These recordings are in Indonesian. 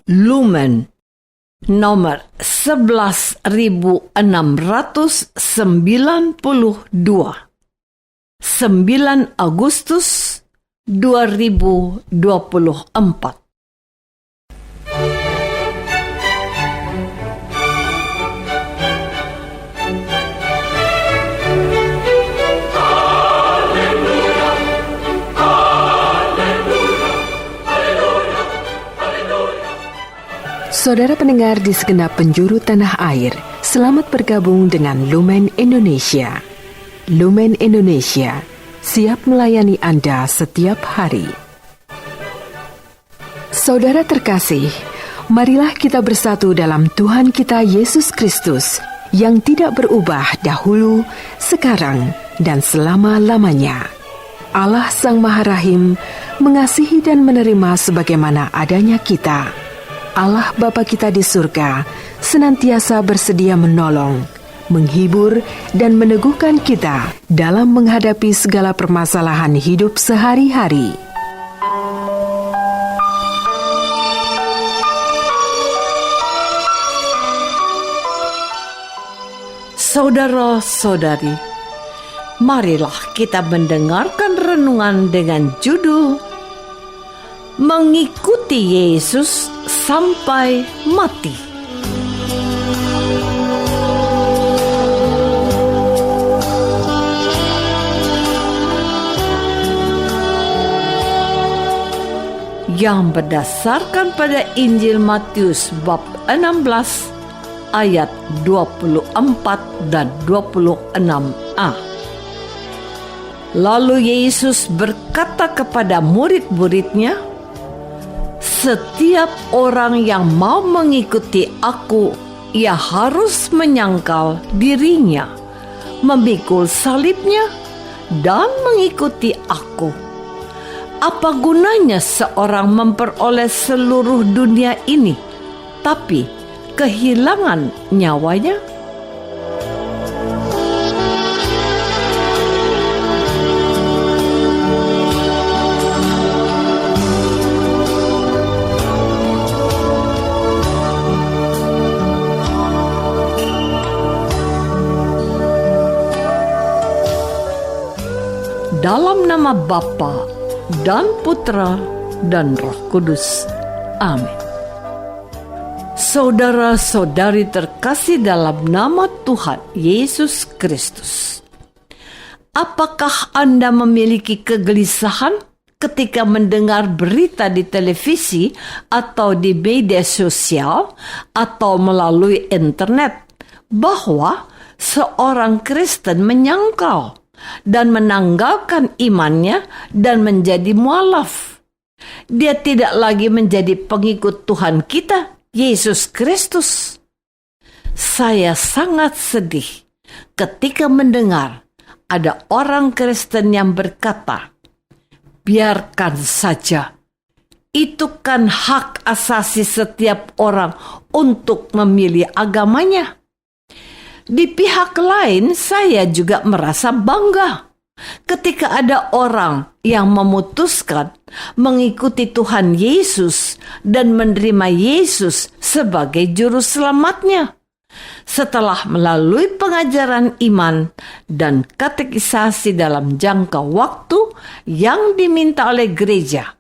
Lumen nomor 11.692, 9 Agustus 2024. Saudara pendengar di segenap penjuru tanah air, selamat bergabung dengan Lumen Indonesia. Lumen Indonesia, siap melayani Anda setiap hari. Saudara terkasih, marilah kita bersatu dalam Tuhan kita Yesus Kristus yang tidak berubah dahulu, sekarang, dan selama-lamanya. Allah Sang Maha Rahim mengasihi dan menerima sebagaimana adanya kita. Allah Bapa kita di surga senantiasa bersedia menolong, menghibur, dan meneguhkan kita dalam menghadapi segala permasalahan hidup sehari-hari. Saudara-saudari, marilah kita mendengarkan renungan dengan judul Mengikuti Yesus sampai mati. Yang berdasarkan pada Injil Matius bab 16 ayat 24 dan 26a. Lalu Yesus berkata kepada murid-muridnya, "Setiap orang yang mau mengikuti aku, ia harus menyangkal dirinya, memikul salibnya, dan mengikuti aku. Apa gunanya seorang memperoleh seluruh dunia ini, tapi kehilangan nyawanya?" Dalam nama Bapa dan Putra dan Roh Kudus. Amin. Saudara-saudari terkasih dalam nama Tuhan Yesus Kristus, apakah Anda memiliki kegelisahan ketika mendengar berita di televisi atau di media sosial atau melalui internet bahwa seorang Kristen menyangkal dan menanggalkan imannya dan menjadi mualaf? Dia tidak lagi menjadi pengikut Tuhan kita, Yesus Kristus. Saya sangat sedih ketika mendengar ada orang Kristen yang berkata, "Biarkan saja, itu kan hak asasi setiap orang untuk memilih agamanya." Di pihak lain, saya juga merasa bangga ketika ada orang yang memutuskan mengikuti Tuhan Yesus dan menerima Yesus sebagai juru selamatnya. Setelah melalui pengajaran iman dan katekisasi dalam jangka waktu yang diminta oleh gereja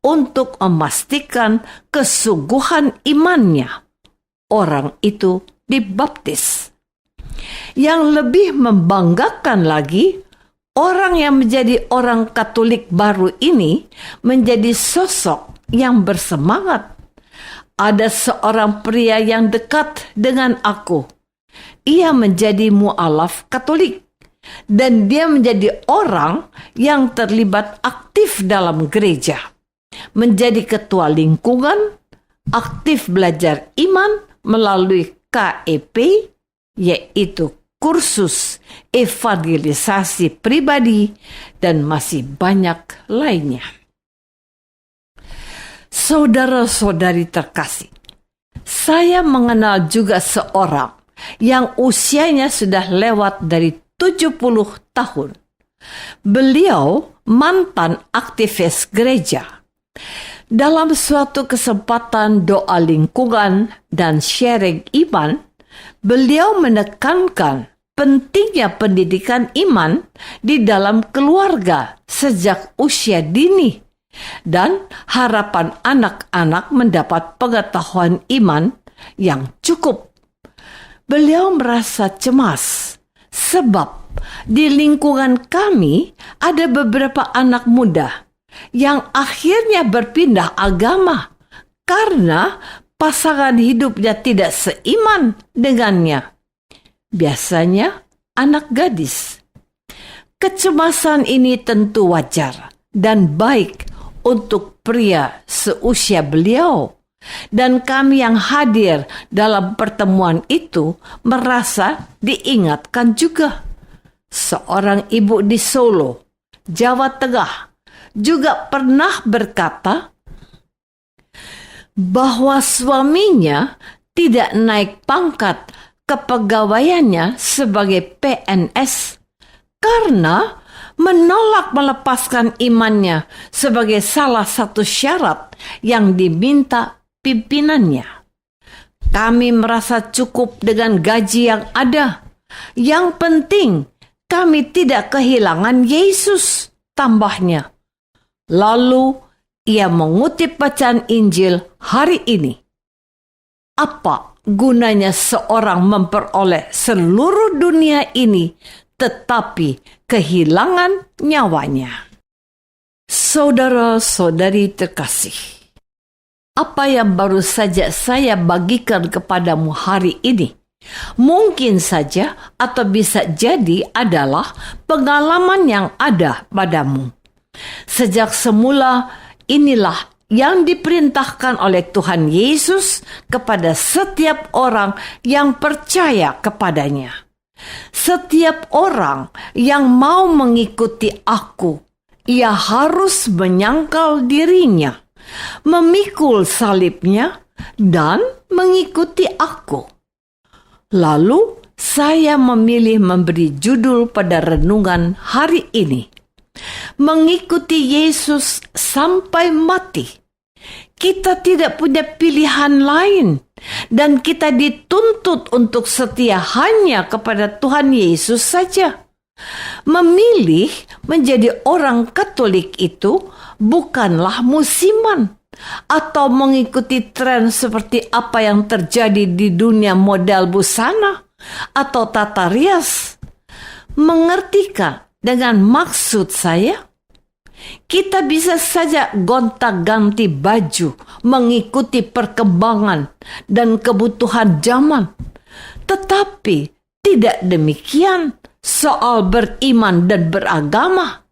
untuk memastikan kesungguhan imannya, orang itu dibaptis. Yang lebih membanggakan lagi, orang yang menjadi orang Katolik baru ini menjadi sosok yang bersemangat. Ada seorang pria yang dekat dengan aku. Ia menjadi mualaf Katolik dan dia menjadi orang yang terlibat aktif dalam gereja, menjadi ketua lingkungan, aktif belajar iman melalui KEP, yaitu kursus evangelisasi pribadi, dan masih banyak lainnya. Saudara-saudari terkasih, saya mengenal juga seorang yang usianya sudah lewat dari 70 tahun. Beliau mantan aktivis gereja. Dalam suatu kesempatan doa lingkungan dan sharing iman, beliau menekankan pentingnya pendidikan iman di dalam keluarga sejak usia dini dan harapan anak-anak mendapat pengetahuan iman yang cukup. Beliau merasa cemas sebab di lingkungan kami ada beberapa anak muda yang akhirnya berpindah agama karena pasangan hidupnya tidak seiman dengannya. Biasanya anak gadis. Kecemasan ini tentu wajar dan baik untuk pria seusia beliau. Dan kami yang hadir dalam pertemuan itu merasa diingatkan juga. Seorang ibu di Solo, Jawa Tengah, juga pernah berkata bahwa suaminya tidak naik pangkat kepegawaiannya sebagai PNS karena menolak melepaskan imannya sebagai salah satu syarat yang diminta pimpinannya. Kami merasa cukup dengan gaji yang ada. Yang penting kami tidak kehilangan Yesus, tambahnya. Lalu ia mengutip bacaan Injil hari ini. Apa gunanya seorang memperoleh seluruh dunia ini tetapi kehilangan nyawanya? Saudara-saudari terkasih, apa yang baru saja saya bagikan kepadamu hari ini mungkin saja atau bisa jadi adalah pengalaman yang ada padamu. Sejak semula inilah yang diperintahkan oleh Tuhan Yesus kepada setiap orang yang percaya kepadanya. Setiap orang yang mau mengikuti aku, ia harus menyangkal dirinya, memikul salibnya, dan mengikuti aku. Lalu saya memilih memberi judul pada renungan hari ini, mengikuti Yesus sampai mati. Kita tidak punya pilihan lain dan kita dituntut untuk setia hanya kepada Tuhan Yesus saja. Memilih menjadi orang Katolik itu bukanlah musiman atau mengikuti tren seperti apa yang terjadi di dunia model busana atau tata rias. Mengertikah dengan maksud saya? Kita bisa saja gonta-ganti baju mengikuti perkembangan dan kebutuhan zaman. Tetapi tidak demikian soal beriman dan beragama.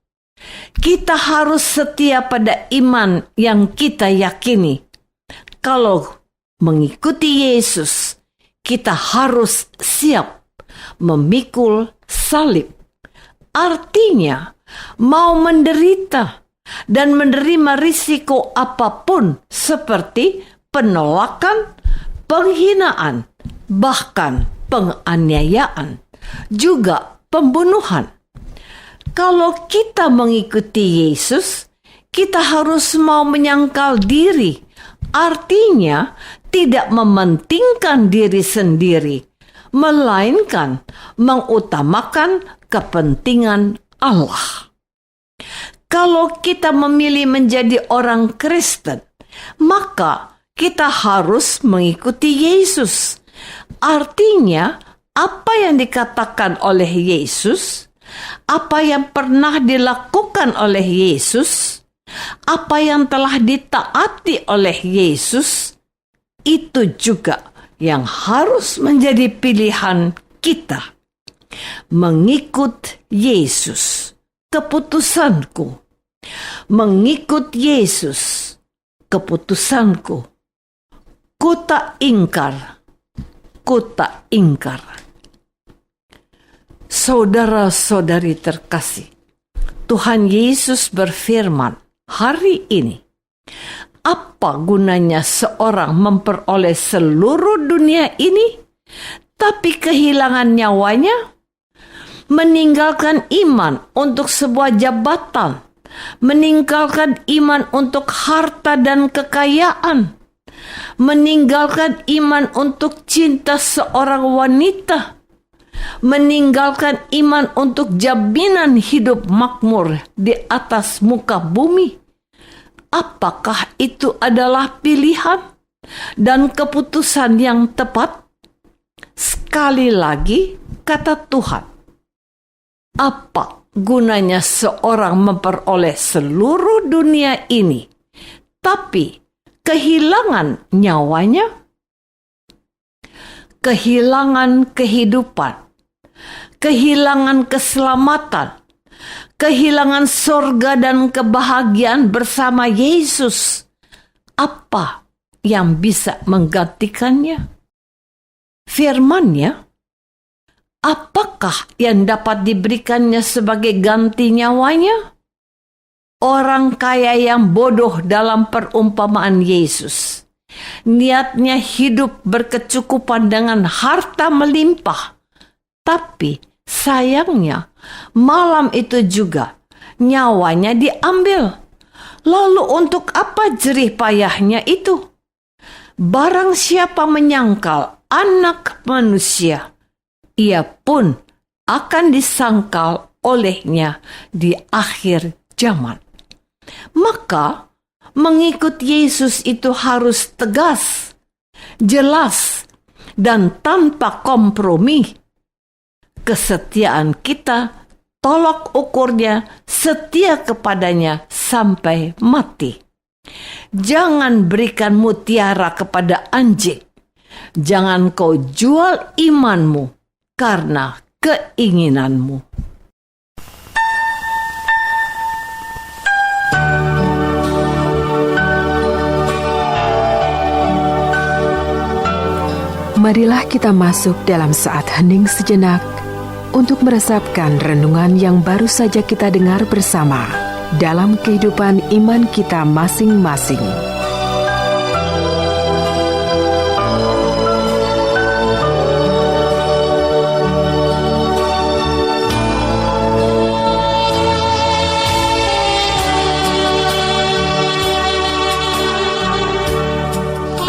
Kita harus setia pada iman yang kita yakini. Kalau mengikuti Yesus, kita harus siap memikul salib. Artinya, mau menderita dan menerima risiko apapun seperti penolakan, penghinaan, bahkan penganiayaan, juga pembunuhan. Kalau kita mengikuti Yesus, kita harus mau menyangkal diri. Artinya, tidak mementingkan diri sendiri, melainkan mengutamakan kepentingan Allah. Kalau kita memilih menjadi orang Kristen, maka kita harus mengikuti Yesus. Artinya, apa yang dikatakan oleh Yesus, apa yang pernah dilakukan oleh Yesus, apa yang telah ditaati oleh Yesus, itu juga yang harus menjadi pilihan kita. Mengikut Yesus, keputusanku. Mengikut Yesus, keputusanku. Ku tak ingkar. Saudara-saudari terkasih, Tuhan Yesus berfirman hari ini, apa gunanya seorang memperoleh seluruh dunia ini, tapi kehilangan nyawanya? Meninggalkan iman untuk sebuah jabatan, meninggalkan iman untuk harta dan kekayaan, meninggalkan iman untuk cinta seorang wanita, meninggalkan iman untuk jaminan hidup makmur di atas muka bumi. Apakah itu adalah pilihan dan keputusan yang tepat? Sekali lagi, kata Tuhan, apa gunanya seorang memperoleh seluruh dunia ini, tapi kehilangan nyawanya? Kehilangan kehidupan, kehilangan keselamatan, kehilangan surga dan kebahagiaan bersama Yesus. Apa yang bisa menggantikannya? Firman-Nya, apakah yang dapat diberikannya sebagai ganti nyawanya? Orang kaya yang bodoh dalam perumpamaan Yesus, niatnya hidup berkecukupan dengan harta melimpah, tapi sayangnya malam itu juga nyawanya diambil. Lalu untuk apa jerih payahnya itu? Barang siapa menyangkal Anak Manusia, ia pun akan disangkal olehnya di akhir zaman. Maka mengikut Yesus itu harus tegas, jelas, dan tanpa kompromi. Kesetiaan kita, tolak ukurnya, setia kepadanya sampai mati. Jangan berikan mutiara kepada anjing. Jangan kau jual imanmu karena keinginanmu. Marilah kita masuk dalam saat hening sejenak untuk meresapkan renungan yang baru saja kita dengar bersama dalam kehidupan iman kita masing-masing.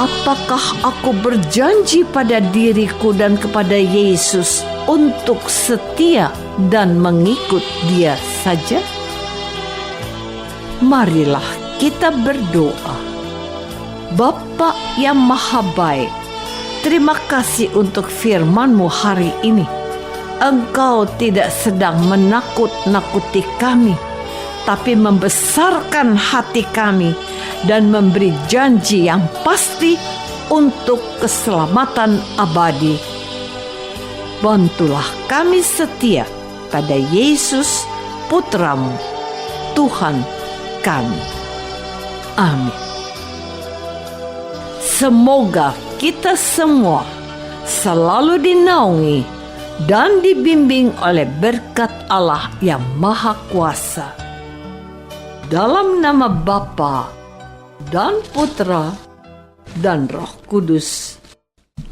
Apakah aku berjanji pada diriku dan kepada Yesus untuk setia dan mengikut Dia saja? Marilah kita berdoa. Bapa yang Maha Baik, terima kasih untuk firman-Mu hari ini. Engkau tidak sedang menakut-nakuti kami, tapi membesarkan hati kami dan memberi janji yang pasti untuk keselamatan abadi. Bantulah kami setia pada Yesus, Putra-Mu, Tuhan kami. Amin. Semoga kita semua selalu dinaungi dan dibimbing oleh berkat Allah yang Maha Kuasa. Dalam nama Bapa dan Putra dan Roh Kudus.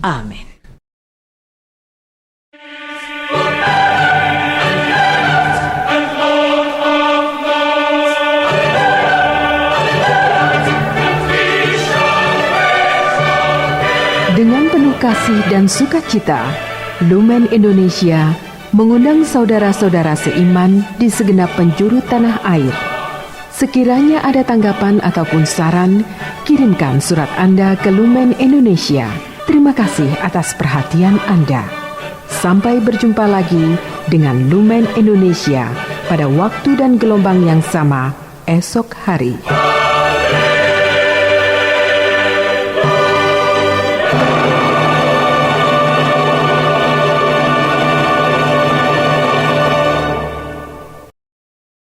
Amin. Dengan penuh kasih dan sukacita, Lumen Indonesia mengundang saudara-saudara seiman di segenap penjuru tanah air. Sekiranya ada tanggapan ataupun saran, kirimkan surat Anda ke Lumen Indonesia. Terima kasih atas perhatian Anda. Sampai berjumpa lagi dengan Lumen Indonesia pada waktu dan gelombang yang sama esok hari.